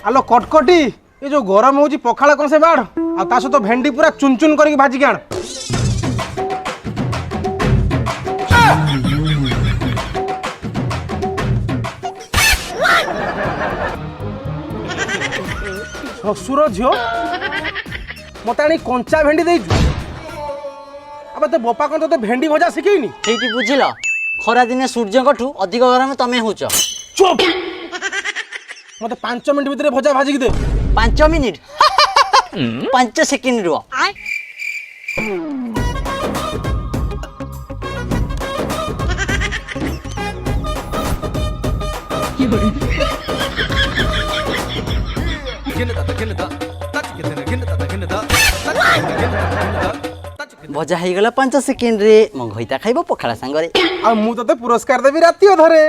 आलो कटकटी ये जो गरम होची पखाला कौन से बाढ़ आ ता सहित भेंडी पूरा चुन चुन करके भाजी के आण। शशुर झील मत आनी कंचा भेंडी देचु अब तो बोपा कौन तो भेंडी भजा शिखेनी ठीक बुझिल खरा दिने सूर्य अधिक गरम तमें होच। चुप मत 5 मिनट भितर भजा भाजी के दे। 5 मिनिट 5 सेकेंड रुह। भजा हो गला 5 सेकेंड रे मो घईता खाइब पखाड़ा सांगरे आ मु तते पुरस्कार देबी राती अधरे।